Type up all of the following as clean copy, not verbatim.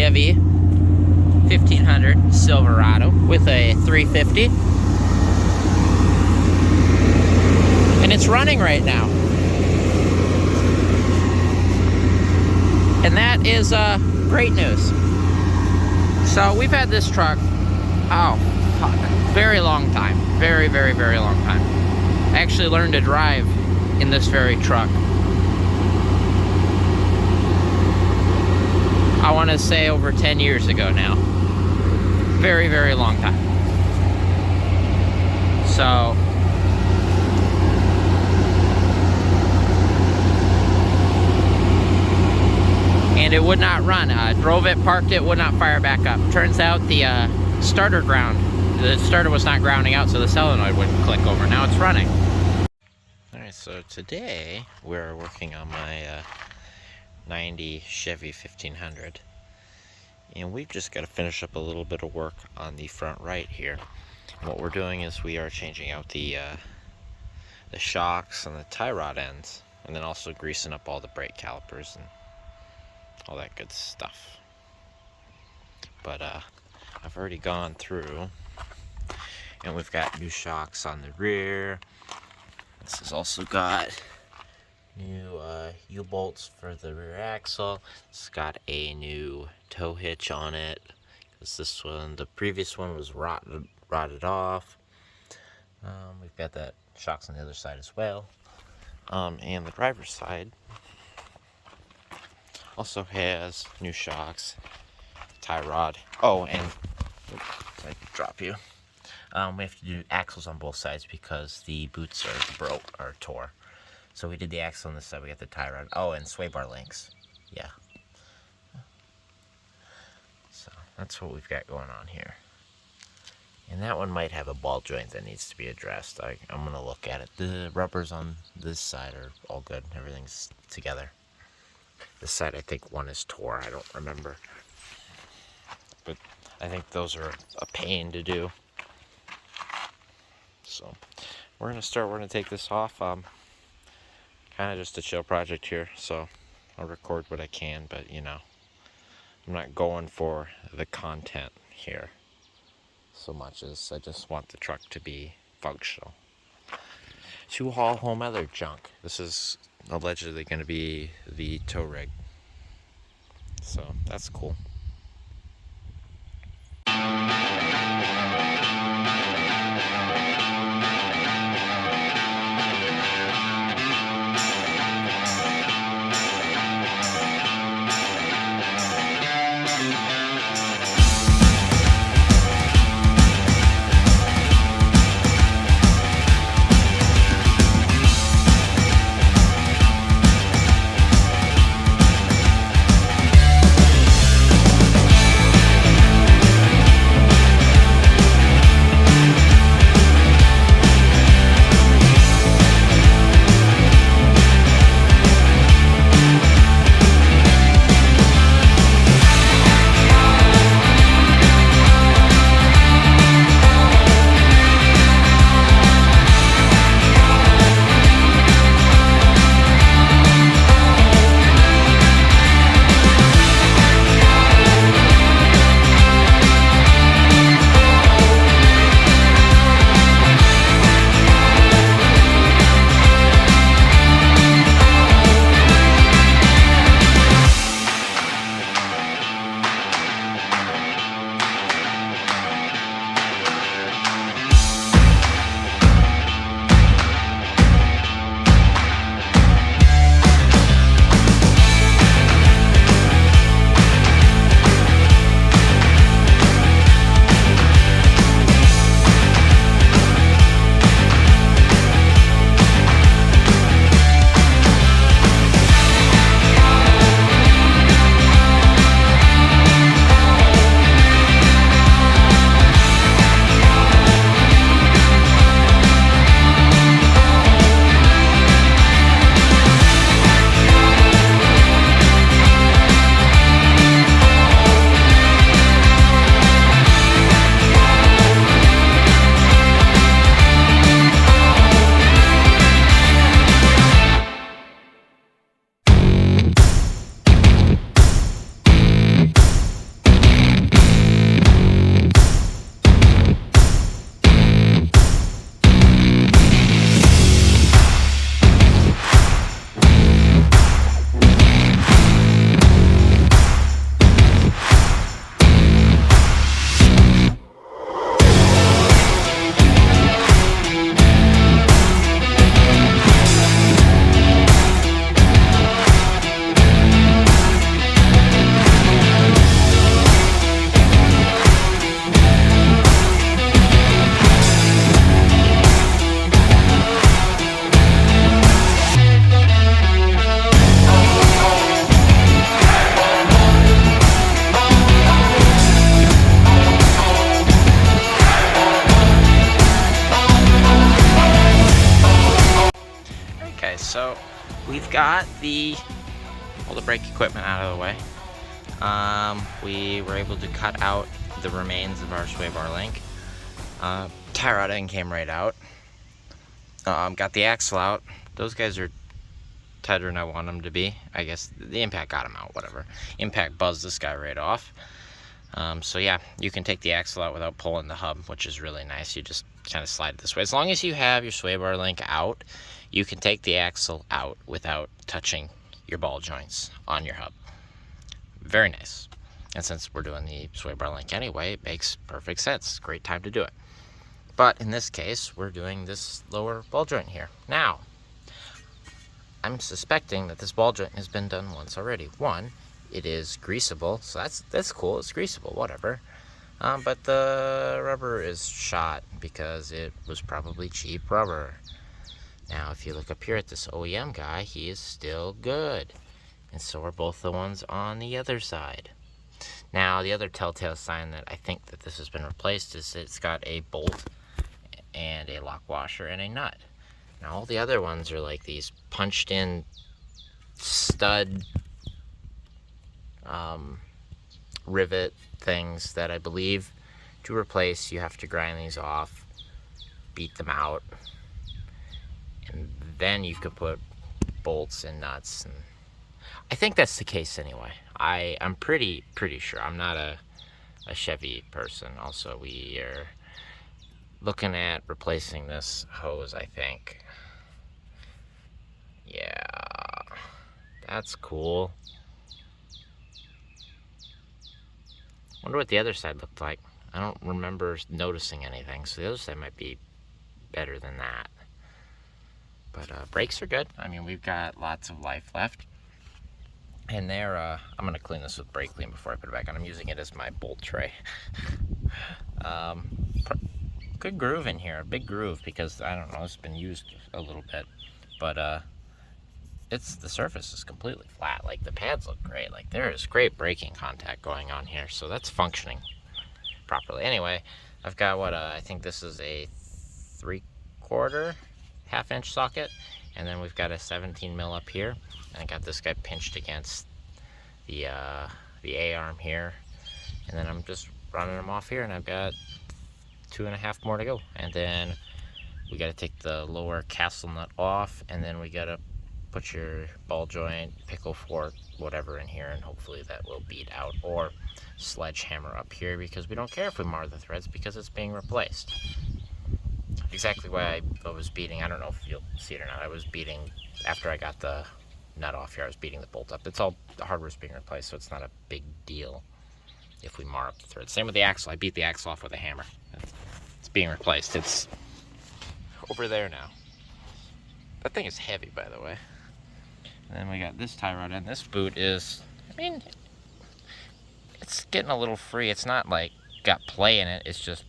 Chevy 1500 Silverado with a 350. And it's running right now. And that is great news. So we've had this truck, very long time. Very, very, very long time. I actually learned to drive in this very truck. I want to say over 10 years ago now. Very, very long time. So, and it would not run. Drove it, parked it, would not fire back up. Turns out the starter was not grounding out, so the solenoid wouldn't click over. Now it's running. Alright, so today we're working on my 90 Chevy 1500. And we've just got to finish up a little bit of work on the front right here. And what we're doing is we are changing out the shocks and the tie rod ends, and then also greasing up all the brake calipers and all that good stuff. But I've already gone through, and we've got new shocks on the rear. This has also got new U-bolts for the rear axle. It's got a new tow hitch on it, because the previous one was rotted off. We've got that shocks on the other side as well. And the driver's side also has new shocks, tie rod. Oh, and I drop you. We have to do axles on both sides because the boots are tore. So we did the axle on this side, we got the tie rod. Oh, and sway bar links. Yeah. So that's what we've got going on here. And that one might have a ball joint that needs to be addressed. I'm going to look at it. The rubbers on this side are all good. Everything's together. This side, I think one is tore. I don't remember. But I think those are a pain to do. So we're going to take this off. Kind of just a chill project here. So I'll record what I can, but you know, I'm not going for the content here so much as I just want the truck to be functional. To haul home other junk. This is allegedly going to be the tow rig. So that's cool. So we've got all the brake equipment out of the way. We were able to cut out the remains of our sway bar link. Tie rod end came right out. Got the axle out. Those guys are tighter than I want them to be. I guess the impact got them out, whatever. Impact buzzed this guy right off. So yeah, you can take the axle out without pulling the hub, which is really nice. You just kind of slide it this way. As long as you have your sway bar link out, you can take the axle out without touching your ball joints on your hub. Very nice. And since we're doing the sway bar link anyway, it makes perfect sense. Great time to do it. But in this case, we're doing this lower ball joint here. Now, I'm suspecting that this ball joint has been done once already. One, it is greasable, so that's cool. It's greasable, whatever. But the rubber is shot because it was probably cheap rubber. Now, if you look up here at this OEM guy, he is still good. And so are both the ones on the other side. Now, the other telltale sign that I think that this has been replaced is it's got a bolt and a lock washer and a nut. Now, all the other ones are like these punched in stud rivet things that I believe to replace you have to grind these off, beat them out, and then you could put bolts and nuts. And I think that's the case anyway. I'm pretty sure. I'm not a Chevy person. Also, we are looking at replacing this hose, I think. Yeah, that's cool. Wonder what the other side looked like. I don't remember noticing anything, so the other side might be better than that. But brakes are good. I mean, we've got lots of life left. And they're, I'm going to clean this with brake clean before I put it back on. I'm using it as my bolt tray. Good groove in here, a big groove, because, I don't know, it's been used a little bit. But the surface is completely flat. Like, the pads look great. Like, there is great braking contact going on here, so that's functioning properly. Anyway, I've got what, I think this is a 3/4 half-inch socket, and then we've got a 17 mil up here. And I got this guy pinched against the A-arm here, and then I'm just running them off here, and I've got 2.5 more to go. And then we got to take the lower castle nut off, and then we got to put your ball joint, pickle fork, whatever in here, and hopefully that will beat out, or sledgehammer up here, because we don't care if we mar the threads because it's being replaced. Exactly why I was beating, I don't know if you'll see it or not, I was beating, after I got the nut off here, I was beating the bolt up. It's all, the hardware's being replaced, so it's not a big deal if we mar up the threads. Same with the axle. I beat the axle off with a hammer. It's being replaced. It's over there now. That thing is heavy, by the way. And then we got this tie rod end. This boot is, I mean, it's getting a little free. It's not like got play in it. It's just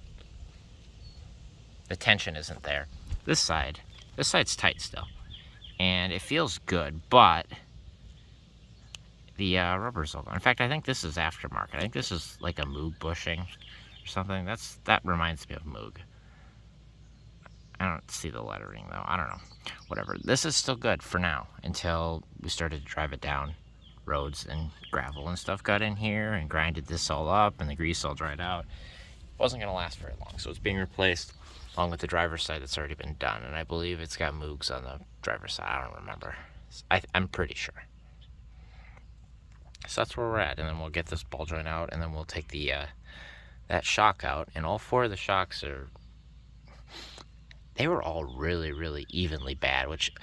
the tension isn't there. This side's tight still. And it feels good, but the rubber's all gone. In fact, I think this is aftermarket. I think this is like a Moog bushing or something. That reminds me of Moog. I don't see the lettering though. I don't know. Whatever. This is still good for now until we started to drive it down roads and gravel and stuff got in here and grinded this all up and the grease all dried out. It wasn't going to last very long, so it's being replaced along with the driver's side that's already been done. And I believe it's got Moogs on the driver's side. I don't remember. I'm pretty sure. So that's where we're at. And then we'll get this ball joint out, and then we'll take the that shock out. And all 4 of the shocks they were all really, really evenly bad, which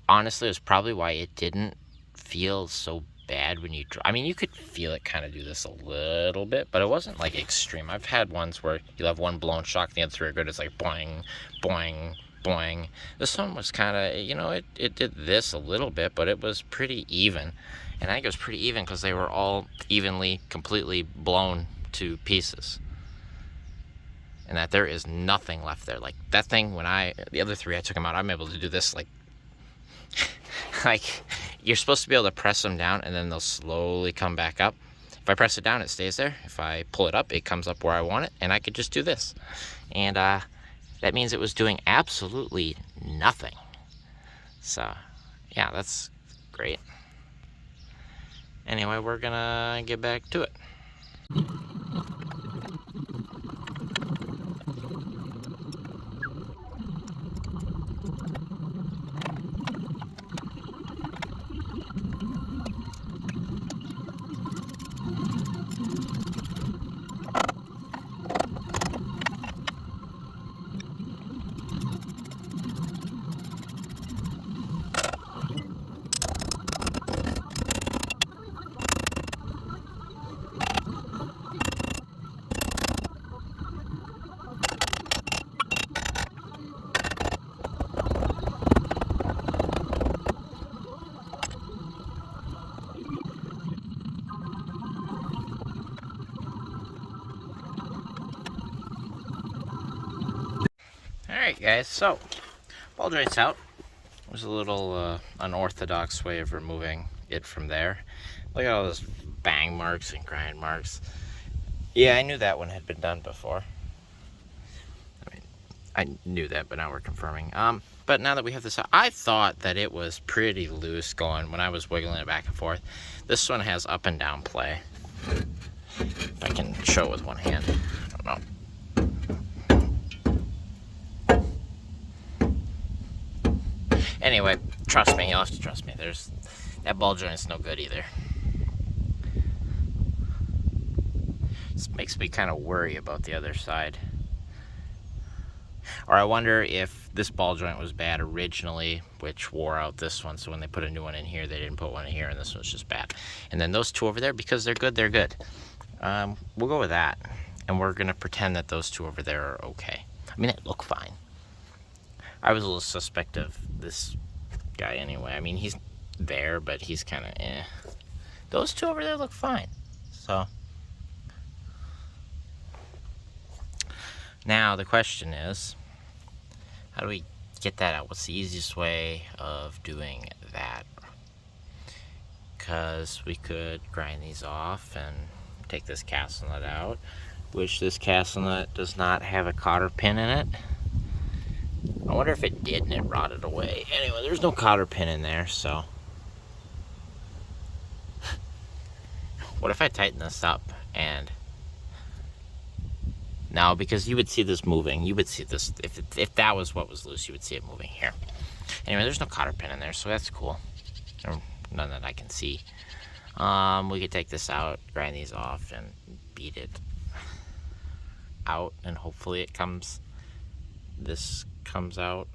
honestly is probably why it didn't feel so bad when you I mean, you could feel it kind of do this a little bit, but it wasn't like extreme. I've had ones where you'll have one blown shock and the other 3 are good. It's like boing, boing, boing. This one was kind of, you know, it did this a little bit, but it was pretty even. And I think it was pretty even because they were all evenly, completely blown to pieces. And that there is nothing left there. Like that thing, the other 3, I took them out, I'm able to do this like you're supposed to be able to press them down and then they'll slowly come back up. If I press it down, it stays there. If I pull it up, it comes up where I want it, and I could just do this. And that means it was doing absolutely nothing. So, yeah, that's great. Anyway, we're gonna get back to it. Alright guys, so ball joint's out. There's a little unorthodox way of removing it from there. Look at all those bang marks and grind marks. Yeah, I knew that one had been done before. I mean, I knew that, but now we're confirming. But now that we have this out, I thought that it was pretty loose going when I was wiggling it back and forth. This one has up and down play. If I can show it with one hand. I don't know. Anyway, trust me, you'll have to trust me. That ball joint's no good either. This makes me kind of worry about the other side. Or I wonder if this ball joint was bad originally, which wore out this one, so when they put a new one in here, they didn't put one in here, and this one's just bad. And then those two over there, because they're good, they're good. We'll go with that, and we're gonna pretend that those two over there are okay. I mean, they look fine. I was a little suspect of this guy anyway. I mean, he's there, but he's kind of eh. Those two over there look fine. So now the question is, how do we get that out? What's the easiest way of doing that? Because we could grind these off and take this castle nut out, which this castle nut does not have a cotter pin in it. I wonder if it did and it rotted away. Anyway, there's no cotter pin in there, so. What if I tighten this up and. Now, because you would see this moving. You would see this, if that was what was loose, you would see it moving here. Anyway, there's no cotter pin in there, so that's cool. Or none that I can see. We could take this out, grind these off, and beat it out, and hopefully it comes. This comes out.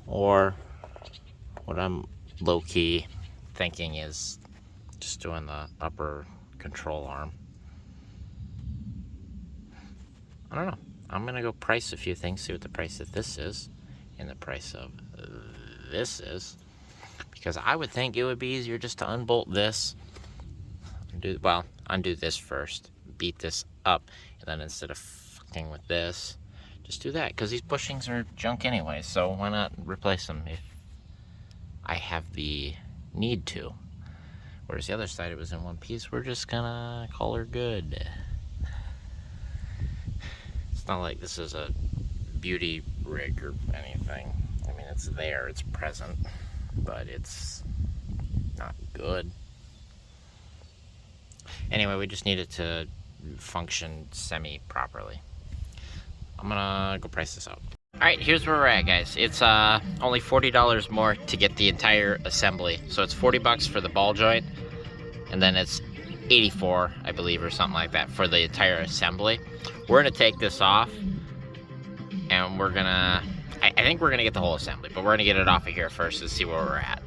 Or what I'm low-key thinking is just doing the upper control arm. I don't know. I'm gonna go price a few things, see what the price of this is and the price of this is, because I would think it would be easier just to unbolt this, undo this first, beat this up, and then instead of fucking with this, just do that, because these bushings are junk anyway, so why not replace them if I have the need to. Whereas the other side, it was in one piece. We're just gonna call her good. It's not like this is a beauty rig or anything. I mean, it's there, it's present, but it's not good. Anyway, we just need it to function semi-properly. I'm gonna go price this out. Alright, here's where we're at, guys. It's only $40 more to get the entire assembly. So it's 40 bucks for the ball joint, and then it's 84, I believe, or something like that for the entire assembly. We're gonna take this off, and we're gonna, I think we're gonna get the whole assembly, but we're gonna get it off of here first to see where we're at.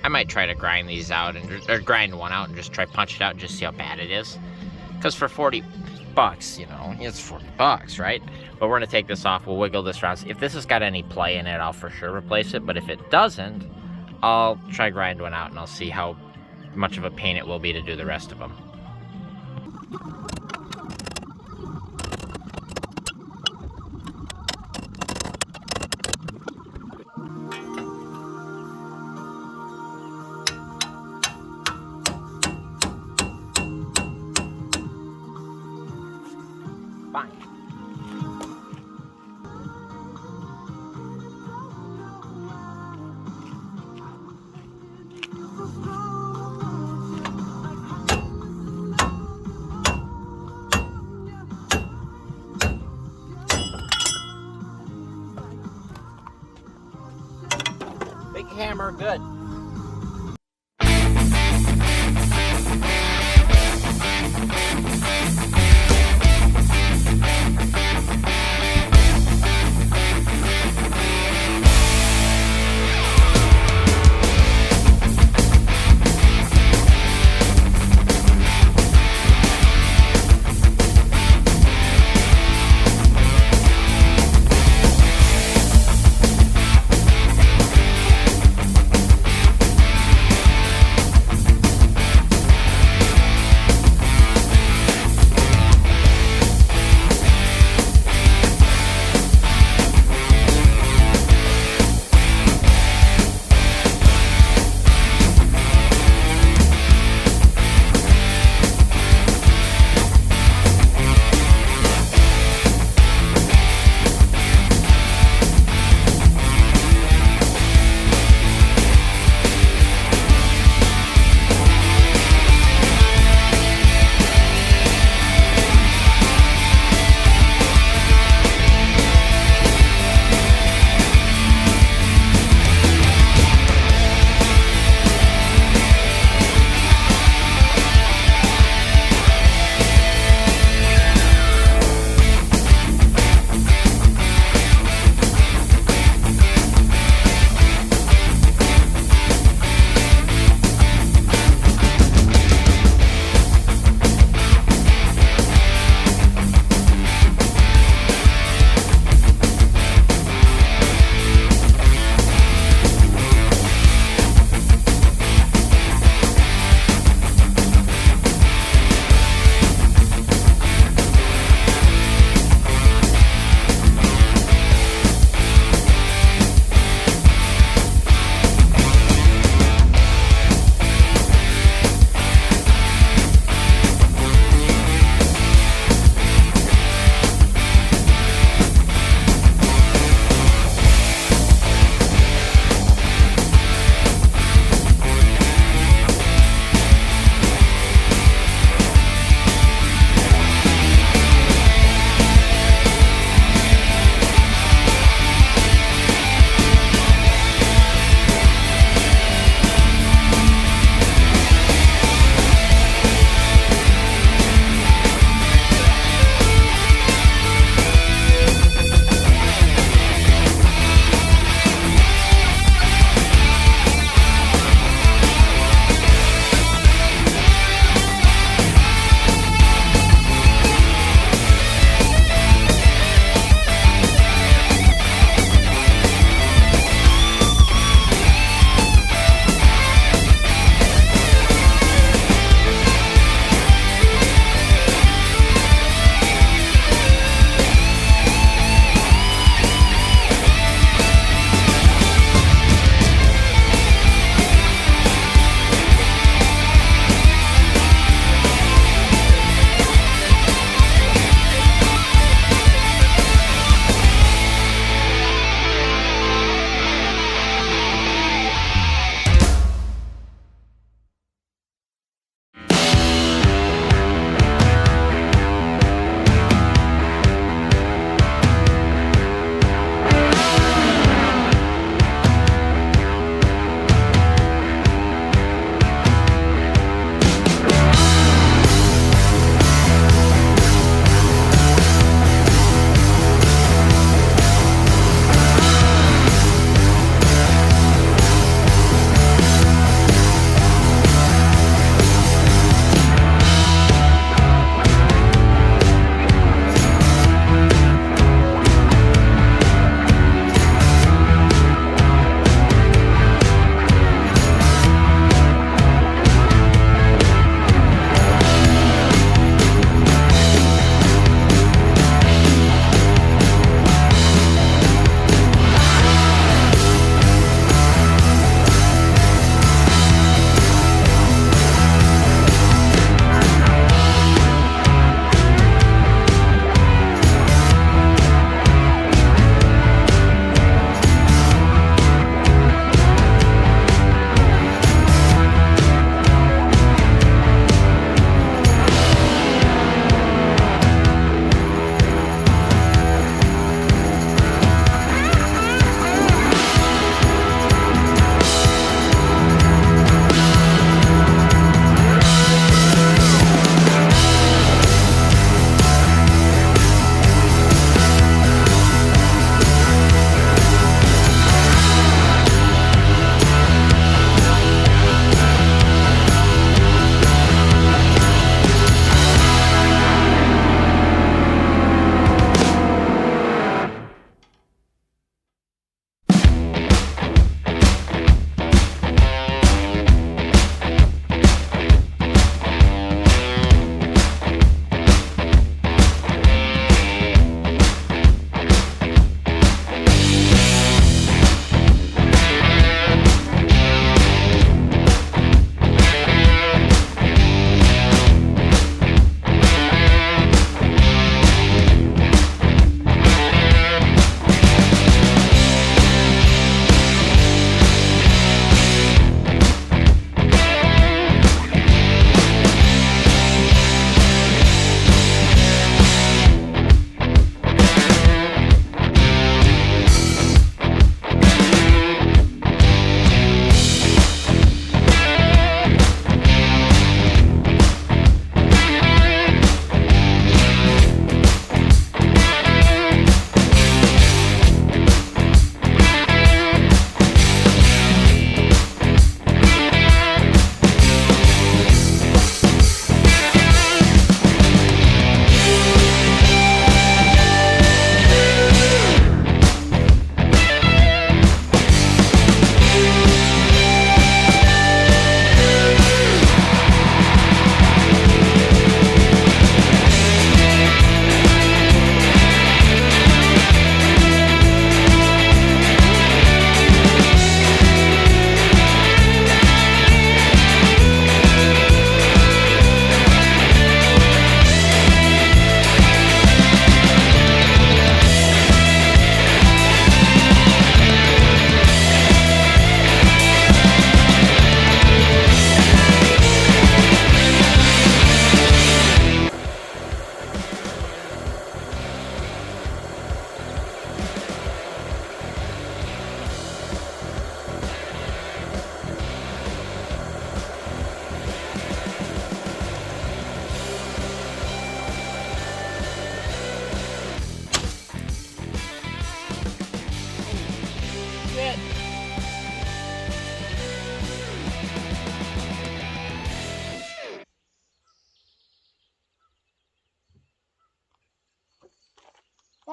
I might try to grind these out, or grind one out and just try punch it out and just see how bad it is. Because for 40 bucks, you know, it's 40 bucks, right? But we're gonna take this off, we'll wiggle this around. If this has got any play in it, I'll for sure replace it, but if it doesn't, I'll try grind one out and I'll see how much of a pain it will be to do the rest of them. Fine. hammer, good.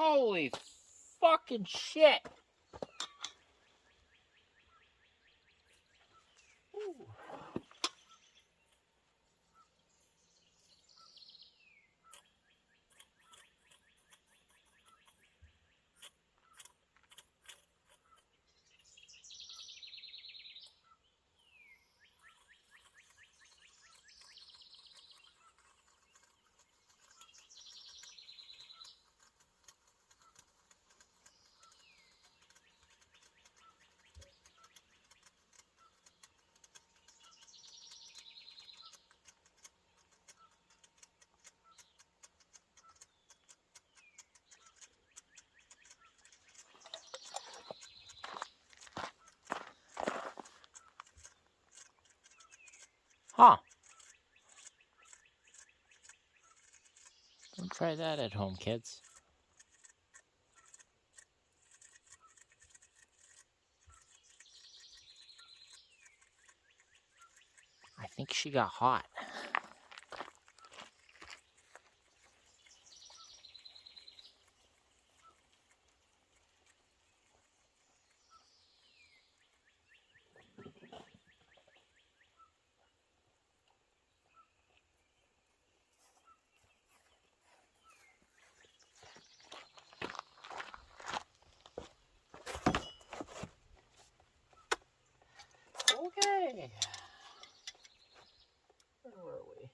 Holy fucking shit! Ooh. Huh. Don't try that at home, kids. I think she got hot. Okay. Where were we?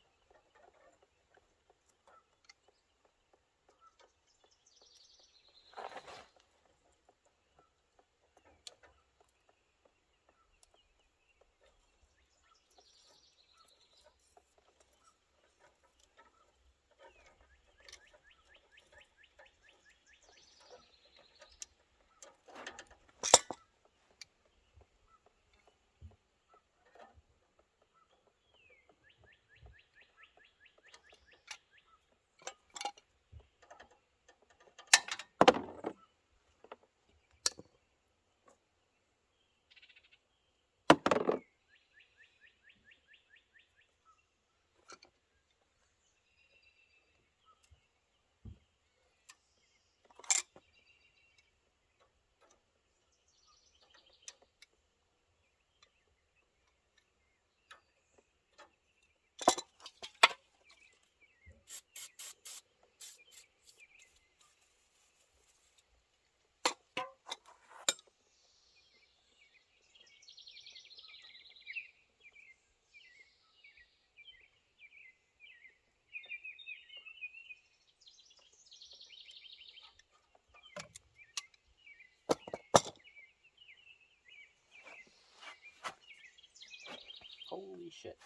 Holy shit.